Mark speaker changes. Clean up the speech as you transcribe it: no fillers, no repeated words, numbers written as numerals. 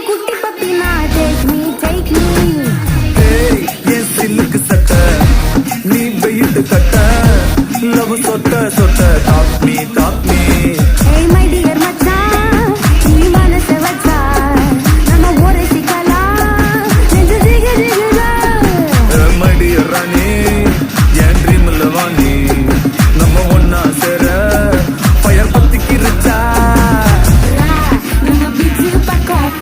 Speaker 1: குட்டி பப்பினா take me take me.
Speaker 2: ஏய் என் சில்லுக்கு சட்ட நீ வெயிட்டு கட்ட லவ் சொட்ட சொட்ட டாப் மீ